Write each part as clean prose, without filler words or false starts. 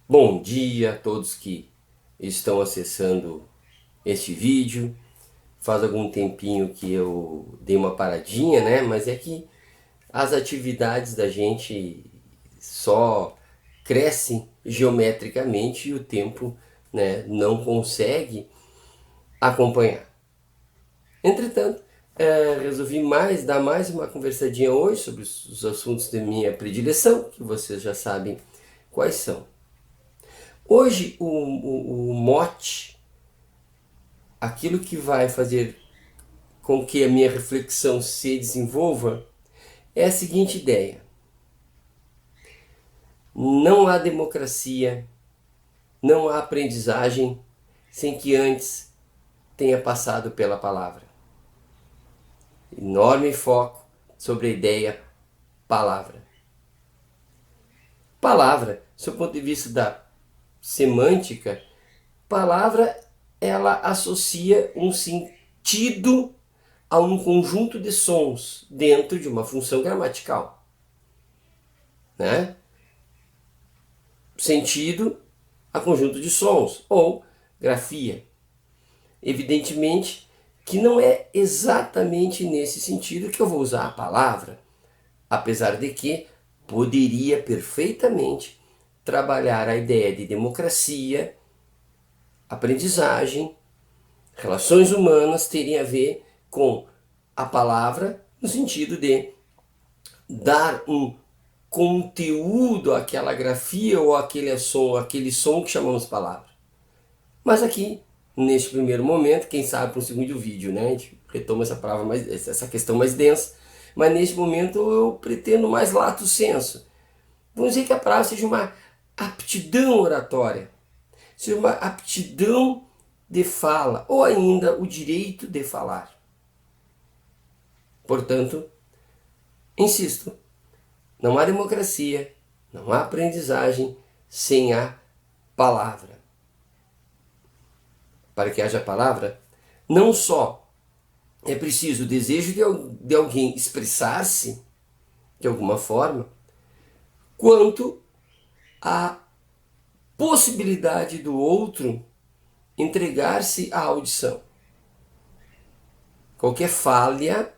Bom dia a todos que estão acessando este vídeo. Faz algum tempinho que eu dei uma paradinha, né? Mas é que as atividades da gente só crescem geometricamente e o tempo, né, não consegue acompanhar. Entretanto, resolvi dar mais uma conversadinha hoje sobre os assuntos de minha predileção, que vocês já sabem quais são. Hoje o mote, aquilo que vai fazer com que a minha reflexão se desenvolva, é a seguinte ideia: não há democracia, não há aprendizagem sem que antes tenha passado pela palavra. Enorme foco sobre a ideia palavra. Palavra, do ponto de vista da semântica, palavra ela associa um sentido a um conjunto de sons dentro de uma função gramatical, né? Sentido a conjunto de sons ou grafia. Evidentemente que não é exatamente nesse sentido que eu vou usar a palavra, apesar de que poderia perfeitamente trabalhar a ideia de democracia, aprendizagem, relações humanas terem a ver com a palavra no sentido de dar um conteúdo àquela grafia ou aquele som que chamamos palavra. Mas aqui, neste primeiro momento, quem sabe para um segundo vídeo, né, a gente retoma essa questão mais densa, mas neste momento eu pretendo mais lato sensu. Vamos dizer que a palavra seja uma aptidão oratória, seja uma aptidão de fala, ou ainda o direito de falar. Portanto, insisto, não há democracia, não há aprendizagem sem a palavra. Para que haja palavra, não só é preciso o desejo de alguém expressar-se de alguma forma, quanto a possibilidade do outro entregar-se à audição. Qualquer falha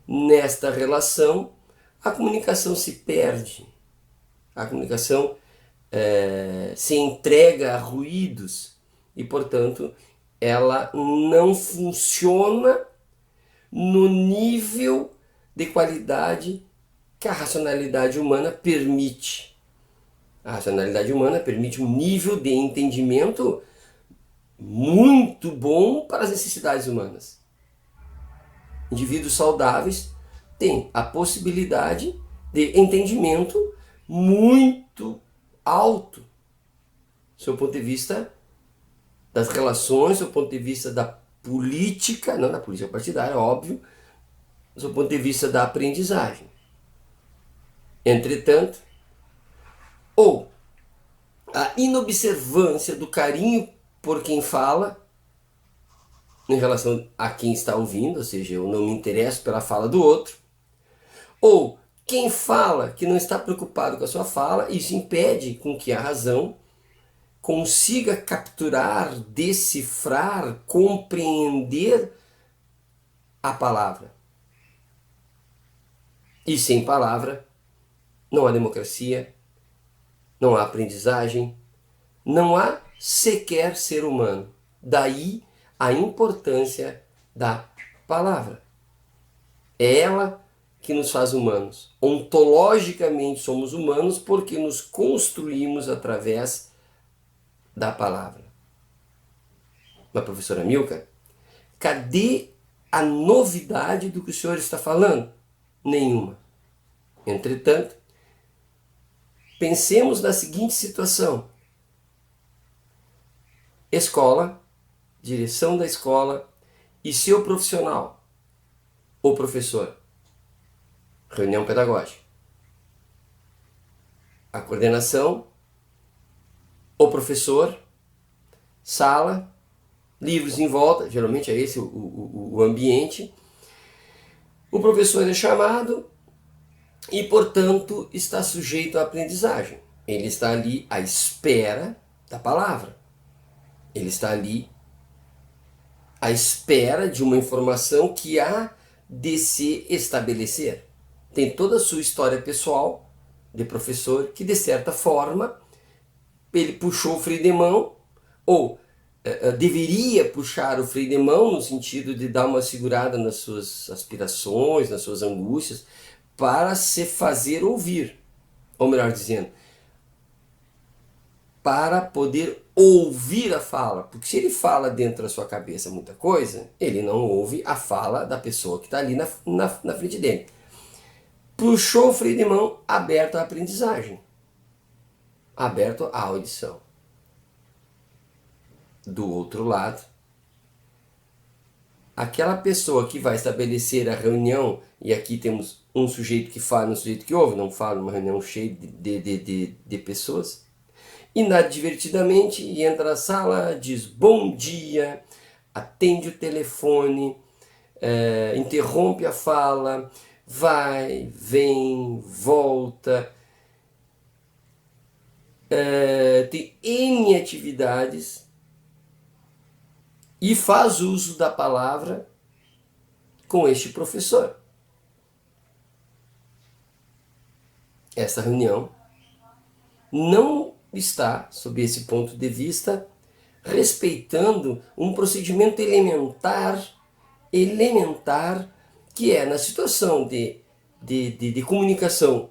nesta relação, a comunicação se perde, a comunicação se entrega a ruídos e, portanto, ela não funciona no nível de qualidade que a racionalidade humana permite. A racionalidade humana permite um nível de entendimento muito bom para as necessidades humanas. Indivíduos saudáveis têm a possibilidade de entendimento muito alto, do seu ponto de vista das relações, do seu ponto de vista da política, não da política partidária, óbvio, do seu ponto de vista da aprendizagem. Entretanto, ou a inobservância do carinho por quem fala em relação a quem está ouvindo, ou seja, eu não me interesso pela fala do outro, ou quem fala que não está preocupado com a sua fala, isso impede com que a razão consiga capturar, decifrar, compreender a palavra. E sem palavra não há democracia, não há aprendizagem, não há sequer ser humano. Daí a importância da palavra. É ela que nos faz humanos. Ontologicamente somos humanos porque nos construímos através da palavra. Mas, professora Milka, cadê a novidade do que o senhor está falando? Nenhuma. Entretanto, pensemos na seguinte situação: escola, direção da escola e seu profissional, o professor. Reunião pedagógica. A coordenação, o professor, sala, livros em volta, geralmente é esse o ambiente. O professor é chamado e, portanto, está sujeito à aprendizagem. Ele está ali à espera da palavra. Ele está ali à espera de uma informação que há de se estabelecer. Tem toda a sua história pessoal de professor que, de certa forma, ele puxou o freio de mão, ou deveria puxar o freio de mão no sentido de dar uma segurada nas suas aspirações, nas suas angústias, para se fazer ouvir. Ou melhor dizendo, para poder ouvir a fala. Porque se ele fala dentro da sua cabeça muita coisa, ele não ouve a fala da pessoa que está ali na frente dele. Puxou o freio de mão, aberto à aprendizagem, aberto à audição. Do outro lado, aquela pessoa que vai estabelecer a reunião, e aqui temos um sujeito que fala, um sujeito que ouve, não fala numa reunião cheia de pessoas, inadvertidamente entra na sala, diz bom dia, atende o telefone, interrompe a fala, vai, vem, volta, tem N atividades e faz uso da palavra com este professor. Essa reunião não está, sob esse ponto de vista, respeitando um procedimento elementar, que é na situação de comunicação,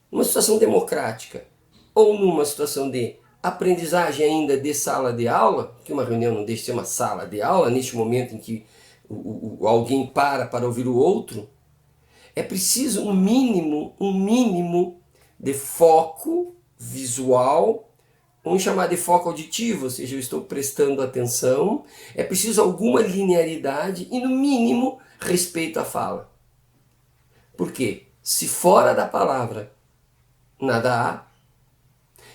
numa situação democrática, ou numa situação de aprendizagem ainda de sala de aula, que uma reunião não deixa de ser uma sala de aula, neste momento em que alguém para ouvir o outro, é preciso um mínimo de foco visual, vamos chamar de foco auditivo, ou seja, eu estou prestando atenção, é preciso alguma linearidade e, no mínimo, respeito à fala. Por quê? Se fora da palavra nada há,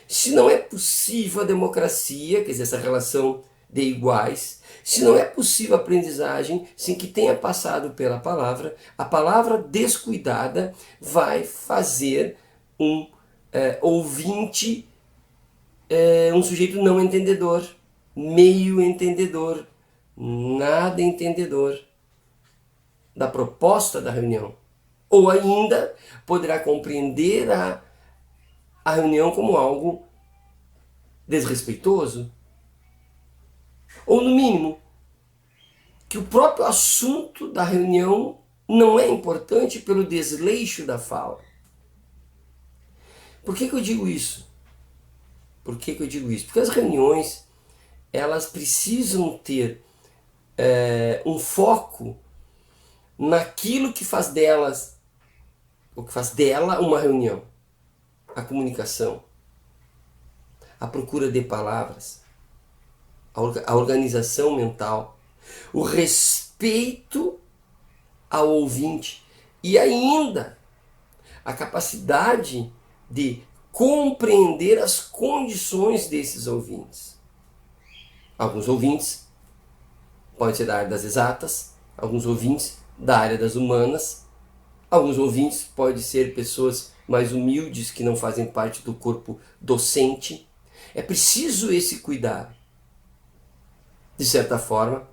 se não é possível a democracia, quer dizer, essa relação de iguais, se não é possível a aprendizagem sem que tenha passado pela palavra, a palavra descuidada vai fazer um ouvinte, um sujeito não entendedor, meio entendedor, nada entendedor da proposta da reunião. Ou ainda poderá compreender a reunião como algo desrespeitoso. Ou, no mínimo, que o próprio assunto da reunião não é importante pelo desleixo da fala. Por que eu digo isso? Porque as reuniões, elas precisam ter um foco naquilo que faz delas, o que faz dela uma reunião. A comunicação, a procura de palavras, a organização mental, o respeito ao ouvinte e ainda a capacidade de compreender as condições desses ouvintes. Alguns ouvintes podem ser da área das exatas, alguns ouvintes da área das humanas, alguns ouvintes podem ser pessoas mais humildes que não fazem parte do corpo docente. É preciso esse cuidado. De certa forma,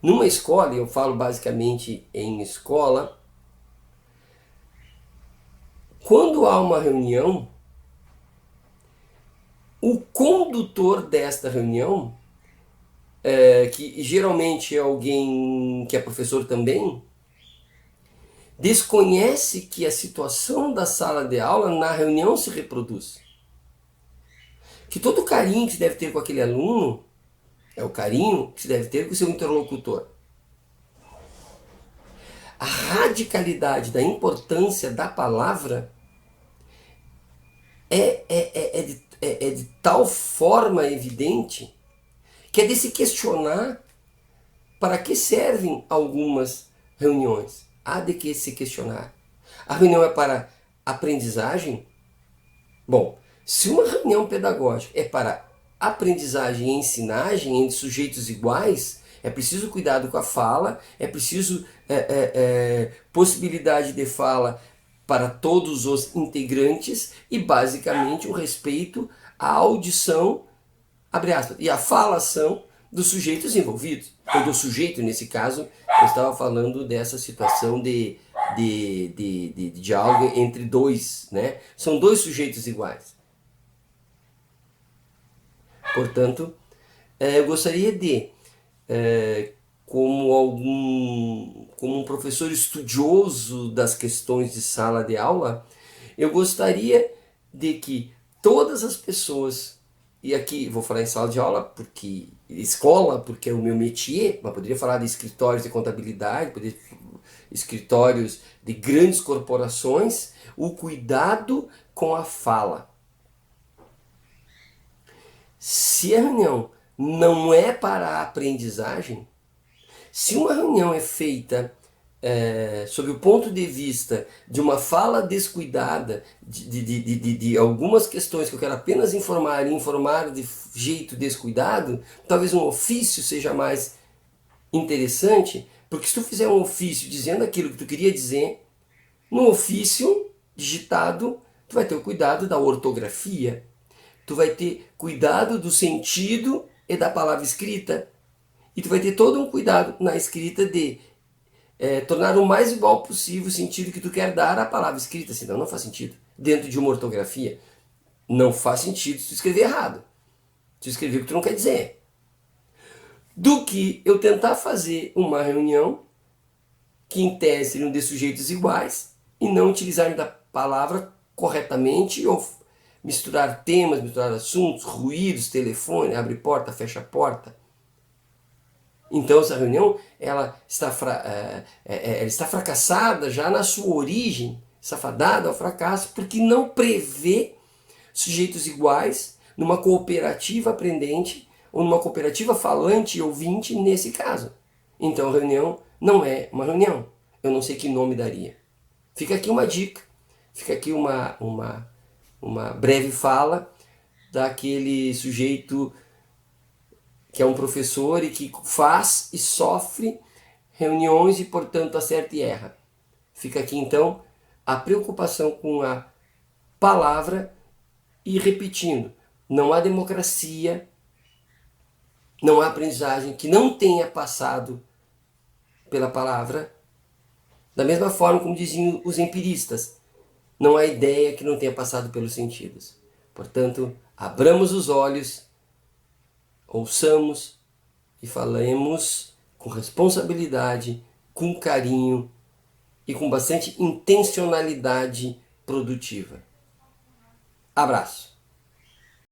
numa escola, eu falo basicamente em escola, quando há uma reunião, o condutor desta reunião, que geralmente é alguém que é professor também, desconhece que a situação da sala de aula na reunião se reproduz. Que todo o carinho que se deve ter com aquele aluno é o carinho que se deve ter com o seu interlocutor. A radicalidade da importância da palavra é de tal forma evidente que é de se questionar para que servem algumas reuniões. Há de que se questionar. A reunião é para aprendizagem? Bom, se uma reunião pedagógica é para aprendizagem e ensinagem entre sujeitos iguais, é preciso cuidado com a fala, é preciso possibilidade de fala para todos os integrantes e basicamente o respeito à audição, abre aspas, e à falação dos sujeitos envolvidos, ou do sujeito nesse caso. Eu estava falando dessa situação de diálogo entre dois, né? São dois sujeitos iguais. Portanto, eu gostaria de, como um professor estudioso das questões de sala de aula, eu gostaria de que todas as pessoas, e aqui vou falar em sala de aula, porque escola, porque é o meu métier, mas poderia falar de escritórios de contabilidade, escritórios de grandes corporações, o cuidado com a fala. Se a reunião não é para a aprendizagem, se uma reunião é feita sob o ponto de vista de uma fala descuidada, de algumas questões que eu quero apenas informar e informar de jeito descuidado, talvez um ofício seja mais interessante, porque se tu fizer um ofício dizendo aquilo que tu queria dizer, no ofício digitado, tu vai ter o cuidado da ortografia, tu vai ter cuidado do sentido e da palavra escrita, e tu vai ter todo um cuidado na escrita de tornar o mais igual possível o sentido que tu quer dar à palavra escrita, senão não faz sentido. Dentro de uma ortografia, não faz sentido se tu escrever errado. Tu escrever o que tu não quer dizer. Do que eu tentar fazer uma reunião que em tese seriam de sujeitos iguais e não utilizar da palavra corretamente ou misturar temas, misturar assuntos, ruídos, telefone, abre porta, fecha porta. Então essa reunião ela está fracassada já na sua origem, está fadada ao fracasso, porque não prevê sujeitos iguais numa cooperativa aprendente ou numa cooperativa falante e ouvinte nesse caso. Então a reunião não é uma reunião. Eu não sei que nome daria. Fica aqui uma dica, fica aqui uma breve fala daquele sujeito que é um professor e que faz e sofre reuniões e, portanto, acerta e erra. Fica aqui, então, a preocupação com a palavra e repetindo, não há democracia, não há aprendizagem que não tenha passado pela palavra, da mesma forma como diziam os empiristas, não há ideia que não tenha passado pelos sentidos. Portanto, abramos os olhos, ouçamos e falemos com responsabilidade, com carinho e com bastante intencionalidade produtiva. Abraço!